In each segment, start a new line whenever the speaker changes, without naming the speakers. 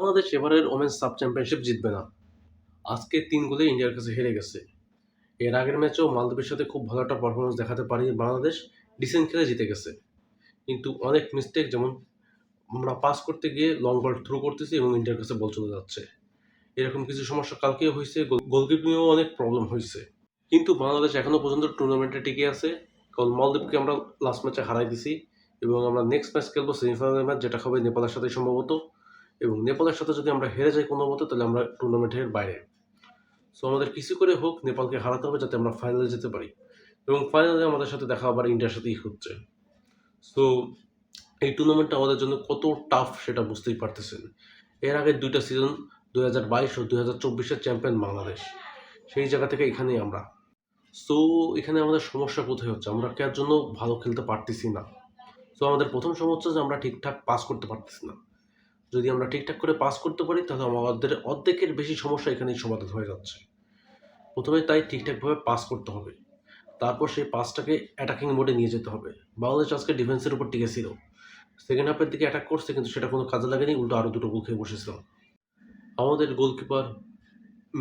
বাংলাদেশ এবারের women's sub championship জিতবে না। আজকে ৩ গোলে ইন্ডিয়ার কাছে হেরে গেছে। এর আগের ম্যাচেও মালদ্বীপের সাথে খুব ভালো একটা পারফরম্যান্স দেখাতে পারেনি বাংলাদেশ, ডিসেন্ট খেলে জিতে গেছে। কিন্তু অনেক মিস্টেক, যেমন আমরা পাস করতে গিয়ে লং বল থ্রো করতেছি এবং ইন্ডিয়ার কাছে বল চলে যাচ্ছে। এরকম কিছু সমস্যা কালকেও হয়েছে, গোলকিপিংয়েও অনেক প্রবলেম হয়েছে। কিন্তু বাংলাদেশ এখনও পর্যন্ত টুর্নামেন্টে টিকে আছে, কারণ মালদ্বীপকে আমরা লাস্ট ম্যাচে হারাই দিছি এবং আমরা নেক্সট ম্যাচ খেলবো সেমিফাইনাল ম্যাচ, যেটা হবে নেপালের সাথে সম্ভবত। এবং নেপালের সাথে যদি আমরা হেরে যাই কোনো মতো, তাহলে আমরা টুর্নামেন্টের বাইরে। সো আমাদের কিছু করে হোক নেপালকে হারাতে হবে, যাতে আমরা ফাইনালে যেতে পারি। এবং ফাইনালে আমাদের সাথে দেখা আবার ইন্ডিয়ার সাথেই হচ্ছে। সো এই টুর্নামেন্টটা আমাদের জন্য কত টাফ সেটা বুঝতেই পারতেছেন। এর আগে 2টা সিজন 2022 ও 2024-এর চ্যাম্পিয়ন বাংলাদেশ, সেই জায়গা থেকে এখানেই আমরা। সো এখানে আমাদের সমস্যা কোথায় হচ্ছে, আমরা কার জন্য ভালো খেলতে পারতেছি না। সো আমাদের প্রথম সমস্যা যে আমরা ঠিকঠাক পাস করতে পারতেছি না। যদি আমরা ঠিকঠাক করে পাস করতে পারি, তাহলে আমাদের অর্ধেকের বেশি সমস্যা এখানেই সমাধান হয়ে যাচ্ছে। প্রথমে তাই ঠিকঠাকভাবে পাস করতে হবে, তারপর সেই পাসটাকে অ্যাটাকিং মোডে নিয়ে যেতে হবে। বাংলাদেশ আজকে ডিফেন্সের উপর টিকে ছিল, সেকেন্ড হাফের দিকে অ্যাটাক করছে, কিন্তু সেটা কোনো কাজে লাগেনি, উল্টো আরও দুটো গোল খেয়ে বসেছিল। আমাদের গোলকিপার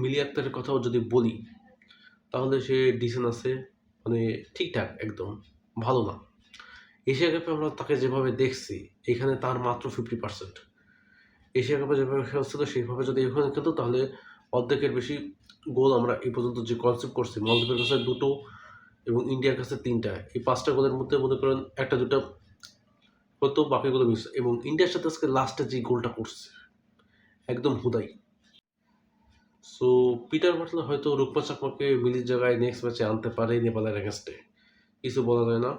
মিলি আক্তারের কথাও যদি বলি, তাহলে সে ডিসেন্ট আছে, মানে ঠিকঠাক, একদম ভালো না। এশিয়া কাপে আমরা তাকে যেভাবে দেখছি, এখানে তার মাত্র 50%। এশিয়া কাপে যেভাবে খেলছিল সেইভাবে যদি এখানে খেলতো, তাহলে অর্ধেকের বেশি গোল আমরা এই পর্যন্ত যে কনসেপ্ট করছি, মালদ্বীপের কাছে 2টো এবং ইন্ডিয়ার কাছে 3টা, এই 5টা গোলের মধ্যে মনে করেন 1-2টা হতো, বাকিগুলো মিস। এবং ইন্ডিয়ার সাথে আজকে লাস্টে যে গোলটা করছে একদম হুদাই। সো পিটার বাটলার হয়তো রূপমা চাকমাকে মিলির জায়গায় নেক্সট ম্যাচে আনতে পারে নেপালের এগেনস্টে, কিছু বলা যায় না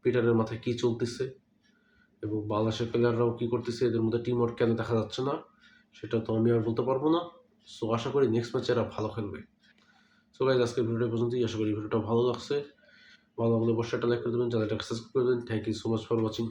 পিটারের মাথায় কী চলতেছে এবং বাংলাদেশের প্লেয়াররাও কী করতেছে, এদের মধ্যে টিম ওয়ার্ক কেন দেখা যাচ্ছে না, সেটা তো আমি আর বলতে পারবো না। সো আশা করি নেক্সট ম্যাচে এরা ভালো খেলবে। সো গাইজ, আজকের ভিডিওটা পর্যন্তই। আশা করি ভিডিওটা ভালো লাগছে। ভালো লাগলে অবশ্যই একটা লাইক করে দেবেন, চ্যানেলটাকে সাবস্ক্রাইব করে দেবেন। Thank you so much for watching.